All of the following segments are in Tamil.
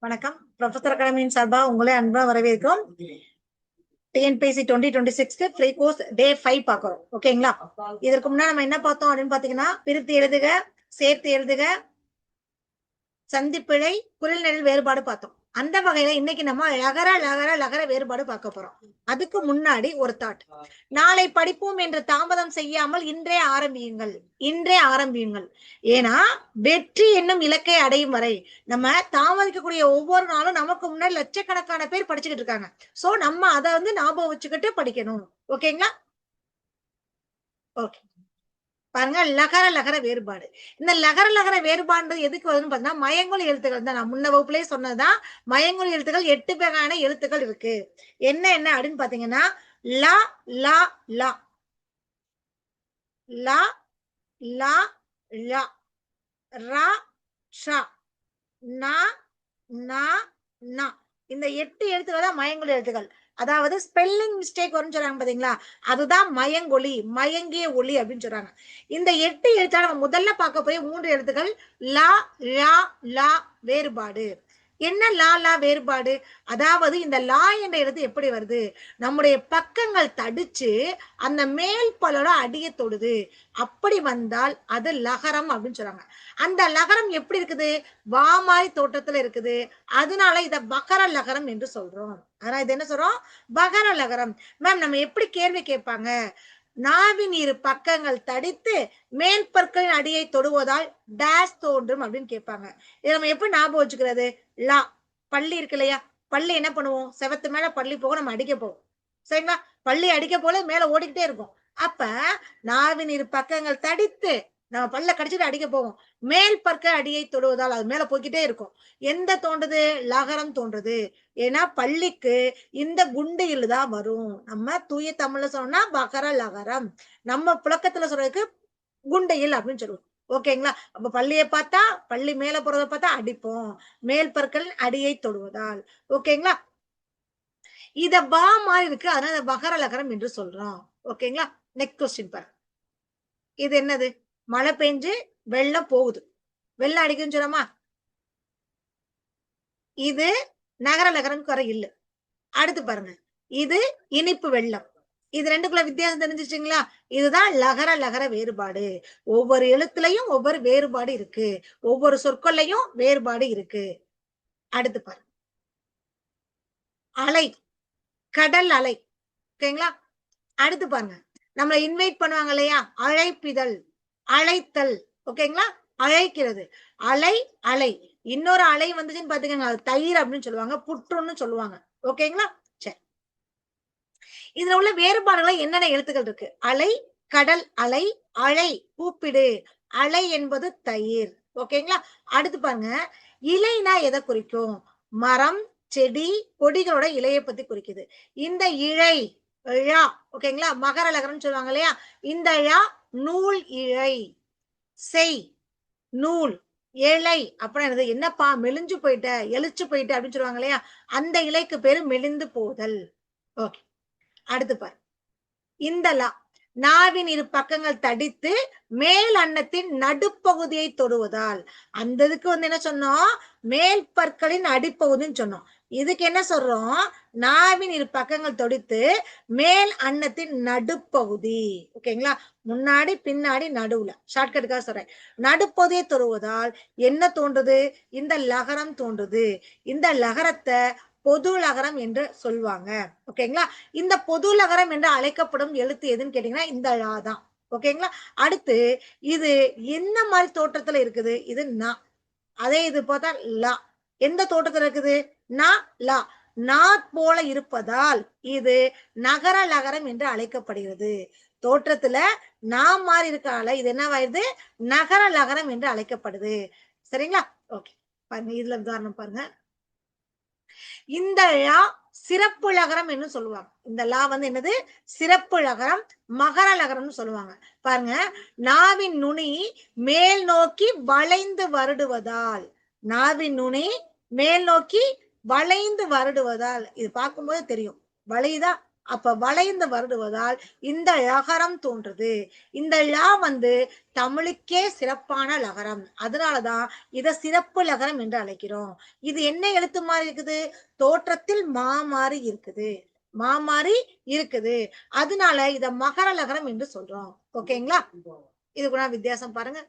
வணக்கம். ப்ரொஃபசர் அகாடமியின் சார்பா உங்களை அன்பா வரவேற்கிறோம். டிஎன்பிஎஸ்சி 2026 ஃப்ரீ கோர்ஸ் டே 5 பார்க்கிறோம். ஓகேங்களா? இதற்கு முன்னாடி நம்ம என்ன பார்த்தோம் அப்படின்னு பாத்தீங்கன்னா, பிரித்து எழுதுக, சேர்த்து எழுதுக, சந்திப்பிழை, குரல் நெடில் வேறுபாடு பார்த்தோம். அந்த வகையில இன்னைக்கு நம்ம லகர வேறுபாடு பார்க்க போறோம். அதுக்கு முன்னாடி ஒரு தாட். நாளை படிப்போம் என்று தாமதம் செய்யாமல் இன்றே ஆரம்பியுங்கள். ஏன்னா வெற்றி என்னும் இலக்கை அடையும் வரை நம்ம தாமதிக்கக்கூடிய ஒவ்வொரு நாளும் நமக்கு முன்னாடி லட்சக்கணக்கான பேர் படிச்சுக்கிட்டு இருக்காங்க. சோ நம்ம அதை ஞாபகம் வச்சுக்கிட்டு படிக்கணும். ஓகேங்களா? ஓகே, பாருங்க, லகர வேறுபாடு. இந்த லகர வேறுபாடு எதுக்கு வருதுன்னு பாத்தீங்கன்னா, மயங்கொலி எழுத்துக்கள் தான். நான் முன்ன வகுப்புலயே சொன்னதுதான். மயங்கொலி எழுத்துக்கள் 8 வகையான எழுத்துக்கள் இருக்கு. என்ன அப்படின்னு பாத்தீங்கன்னா, லா லா லா லா லா லா, ரா ஷா, நா நா நா. இந்த 8 எழுத்துக்கள் தான் மயங்கொலி எழுத்துக்கள். அதாவது ஸ்பெல்லிங் மிஸ்டேக் வரும்னு சொல்றாங்க பாத்தீங்களா, அதுதான் மயங்கொலி, மயங்கிய ஒலி அப்படின்னு சொல்றாங்க. இந்த 8 எழுத்தான நம்ம முதல்ல பார்க்க போய் 3 எழுத்துக்கள் லா லா லா வேறுபாடு. என்ன லா லா வேறுபாடு? அதாவது இந்த லா என்ற எழுத்து எப்படி வருது? நம்முடைய பக்கங்கள் தடிச்சு அந்த மேல் பலோட அடிய தொடுது. அப்படி வந்தால் அது லகரம் அப்படின்னு சொல்றாங்க. அந்த லகரம் எப்படி இருக்குது? வா மாதிரி தோட்டத்துல இருக்குது. அதனால இத பகர லகரம் என்று சொல்றோம். அதனால இது என்ன சொல்றோம்? பகர லகரம். மேம், நம்ம எப்படி கேள்வி கேட்பாங்க? நாவின் இரு பக்கங்கள் தடித்து மேல் பற்களின் அடியை தொடுவதால் டேஸ் தோன்றும் அப்படின்னு கேட்பாங்க. இதை நம்ம எப்படி ஞாபகம் வச்சுக்கிறது? லா, பள்ளி இருக்கு இல்லையா? பள்ளி என்ன பண்ணுவோம்? செவத்து மேல பள்ளி போக நம்ம அடிக்க போவோம். சரிங்களா? பள்ளி அடிக்க போல மேல ஓடிக்கிட்டே இருக்கும். அப்ப நாவின் இரு பக்கங்கள் தடித்து நம்ம பல்ல கடிச்சிட்டு அடிக்க போவோம். மேல் பற்க அடியை தொடுவதால் அது மேல போய்கிட்டே இருக்கும். எந்த தோன்றுது? லகரம் தோன்றுது. ஏன்னா பள்ளிக்கு இந்த குண்டு தான் வரும். நம்ம தூய தமிழ்ல சொன்னா பகர லகரம். நம்ம புழக்கத்துல சொல்றதுக்கு குண்டையில் அப்படின்னு சொல்லுவோம். ஓகேங்களா? அப்ப பள்ளியை பார்த்தா, பள்ளி மேல போறதை பார்த்தா அடிப்போம். மேல் பற்கள் அடியை தொடுவதால். ஓகேங்களா? இத பா மாதிரி இருக்கு, அதனால பகர லகரம் என்று சொல்றோம். ஓகேங்களா? நெக்ஸ்ட் கொஸ்டின் பாரு. இது என்னது? மழை பெஞ்சு வெள்ளம் போகுது. வெள்ளம் அடிக்குன்னு சொன்னோமா? இது நகர லகரம் குறை இல்ல. அடுத்து பாருங்க, இது இனிப்பு வெள்ளம். இது ரெண்டுக்குள்ள வித்தியாசம் தெரிஞ்சிச்சுங்களா? இதுதான் லகர வேறுபாடு. ஒவ்வொரு எழுத்துலயும் ஒவ்வொரு வேறுபாடு இருக்கு. ஒவ்வொரு சொற்கொள்ளையும் வேறுபாடு இருக்கு. அடுத்து பாருங்க, அலை, கடல் அலை. ஓகேங்களா? அடுத்து பாருங்க, நம்மள இன்வைட் பண்ணுவாங்க இல்லையா? அழைப்பிதழ், அழைத்தல். ஓகேங்களா? அழைக்கிறது. அலை அலை. இன்னொரு அலை வந்துச்சுன்னு பாத்துக்கோங்க, அது தயிர் அப்படின்னு சொல்லுவாங்க, புற்றுன்னு சொல்லுவாங்க. ஓகேங்களா? சரி, இதுல உள்ள வேறுபாடுகளை என்னென்ன எழுத்துக்கள் இருக்கு? அலை, கடல் அலை, அழை கூப்பிடு, அலை என்பது தயிர். ஓகேங்களா? அடுத்து பாருங்க, இலைனா எதை குறிக்கும்? மரம், செடி, கொடிகளோட இலையை பத்தி குறிக்குது. இந்த இழை, ழா. ஓகேங்களா? மகர லகரம்னு சொல்லுவாங்க இல்லையா? இந்த ழா நூல் இழை. செய், நூல். இலை அப்படின்னா என்னப்பா மெலிஞ்சு போயிட்ட, எழுச்சு போயிட்ட அப்படின்னு சொல்லுவாங்க இல்லையா? அந்த இலைக்கு பேரு மெலிந்து போதல். ஓகே, அடுத்து பாரு, இந்த லா நாவின் இரு பக்கங்கள் தடித்து மேல் அன்னத்தின் நடுப்பகுதியை தொடுவதால். அந்த இதுக்கு என்ன சொன்னோம்? மேல் பற்களின் அடிப்பகுதின்னு சொன்னோம். இதுக்கு என்ன சொல்றோம்? நாவின் இரு பக்கங்கள் தொடித்து மேல் அன்னத்தின் நடுப்பகுதி. ஓகேங்களா? முன்னாடி பின்னாடி நடுவுல. ஷார்ட்கட்டுக்காக சொல்றேன். நடுப்பகுதியை தொடுவதால் என்ன தோன்றுது? இந்த லகரம் தோன்றுது. இந்த லகரத்தை பொது லகரம் என்று சொல்லுவாங்க. ஓகேங்களா? இந்த பொது லகரம் என்று அழைக்கப்படும் எழுத்து எதுன்னு கேட்டீங்கன்னா இந்த ழா தான். ஓகேங்களா? அடுத்து இது என்ன மாதிரி தோற்றத்துல இருக்குது? இது நா. அதே இது பார்த்தா லா. எந்த தோற்றத்துல இருக்குது? நா லா. நா போல இருப்பதால் இது நகர லகரம் என்று அழைக்கப்படுகிறது. தோற்றத்துல நா மாதிரி இருக்கால இது என்னவாயிருது? நகர லகரம் என்று அழைக்கப்படுது. சரிங்களா? ஓகே, பாருங்க, இதுல உதாரணம் பாருங்க. இந்த லா சிறப்பு லகரம் என்று சொல்லுவாங்க. இந்த லா என்னது? சிறப்பு லகரம், மகர லகரம்னு சொல்லுவாங்க. பாருங்க, நாவின் நுனி மேல் நோக்கி வளைந்து வருடுவதால். நாவின் நுனி மேல் நோக்கி வளைந்து வருடுவதால். இது பார்க்கும்போது தெரியும், வளையுதா? அப்ப வளைந்து வருடுவதால் இந்த ழகரம் தோன்றுது. இந்த ழ வந்து தமிழுக்கே சிறப்பான லகரம். அதனாலதான் இத சிறப்பு லகரம் என்று அழைக்கிறோம். இது என்ன எழுத்து மாதிரி இருக்குது? தோற்றத்தில் மா மாறி இருக்குது. மா மாறி இருக்குது. அதனால இத மகர லகரம் என்று சொல்றோம். ஓகேங்களா? இது கூட வித்தியாசம் பாருங்க.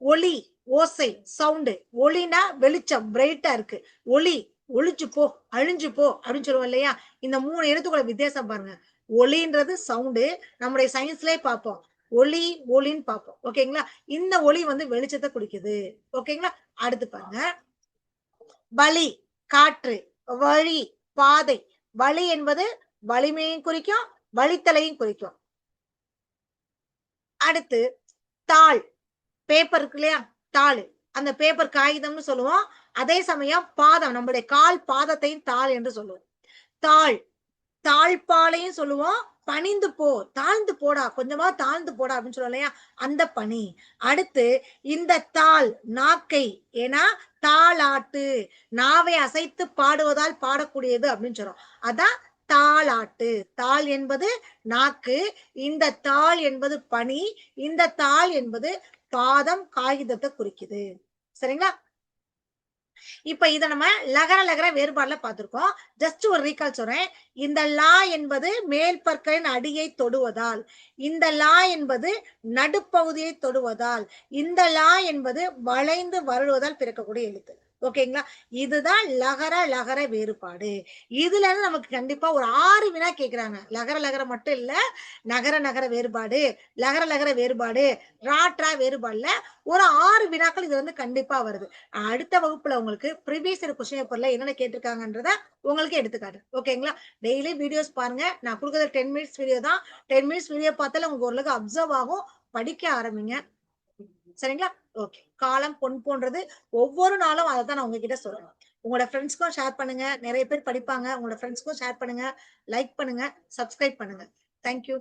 ஒளி, ஓசை, சவுண்டு. ஒளினா வெளிச்சம், பிரைட்டா இருக்கு. ஒளி, ஒளிச்சு போ, அழிஞ்சு போ அப்படின்னு சொல்லுவோம் இல்லையா? இந்த 3 எழுத்துக்களோட வித்தியாசம் பாருங்க. ஒளின்றது சவுண்டு. நம்முடைய சயின்ஸ்லயே பார்ப்போம். ஒளி, ஒளின்னு பார்ப்போம். ஓகேங்களா? இந்த ஒளி வந்து வெளிச்சத்தை குறிக்குது. ஓகேங்களா? அடுத்து பாருங்க. வழி, காற்று, வழி, பாதை. வழி என்பது வலிமையும் குறிக்கும், வழித்தலையும் குறிக்கும். அடுத்து தாள், பேப்பர் இருக்கு இல்லையா? தாள். அந்த பேப்பர் காகிதம்னு சொல்லுவோம். அதே சமயம் பாதம், நம்முடைய கால் பாதத்தையும் தாள் என்று சொல்லுவோம். தாள், தாழ்பாளையும் சொல்லுவோம். பணிந்து போ, தாழ்ந்து போடா, கொஞ்சமா தாழ்ந்து போடா அப்படின்னு சொல்லுவோம் இல்லையா? அந்த பணி. அடுத்து இந்த தாள், நாக்கை, ஏன்னா தாளாட்டு, நாவை அசைத்து பாடுவதால் பாடக்கூடியது அப்படின்னு சொல்றோம். அதான் தாளாட்டு. தாள் என்பது நாக்கு, இந்த தாள் என்பது பனி, இந்த தாள் என்பது பாதம், காகிதத்தை குறிக்குது. சரிங்களா? இப்ப இத நம்ம லகர லகர வேறுபாடுல பார்த்திருக்கோம். ஜஸ்ட் ஒரு ரீகால் சொல்றேன். இந்த லா என்பது மேல் பற்களின் அடியை தொடுவதால், இந்த லா என்பது நடுப்பகுதியை தொடுவதால், இந்த லா என்பது வளைந்து வருடுவதால் பிறக்கக்கூடிய எழுத்து. ஓகேங்களா? இதுதான் லகர லகர வேறுபாடு. இதுல இருந்து நமக்கு கண்டிப்பா ஒரு 6 வினா கேக்குறாங்க. லகர லகர மட்டும் இல்ல, நகர நகர வேறுபாடு, லகர லகர வேறுபாடு, ராட்ரா வேறுபாடுல ஒரு 6 வினாக்கள் இது வந்து கண்டிப்பா வருது. அடுத்த வகுப்புல உங்களுக்கு ப்ரீவியஸ் இயர் கொஸ்டின் பேப்பர்ல என்னென்ன கேட்டிருக்காங்கன்றத உங்களுக்கு எடுத்துக்காட்டுறேன். ஓகேங்களா? டெய்லி வீடியோஸ் பாருங்க. நான் குடுக்குறது 10 மினிட்ஸ் வீடியோ தான். 10 மினிட்ஸ் வீடியோ பார்த்தாலே உங்களுக்கு ஓரளவுக்கு அப்சர்வ் ஆகும். படிக்க ஆரம்பிங்க. சரிங்களா? ஓகே. காலம் பொன் போன்றது. ஒவ்வொரு நாளும் அதத்தான் நான் உங்ககிட்ட சொல்றேன். உங்களோட ஃப்ரெண்ட்ஸ்க்கும் ஷேர் பண்ணுங்க. நெறைய பேர் படிப்பாங்க. உங்களோட ஃப்ரெண்ட்ஸ்க்கும் ஷேர் பண்ணுங்க. லைக் பண்ணுங்க. சப்ஸ்கிரைப் பண்ணுங்க. Thank you.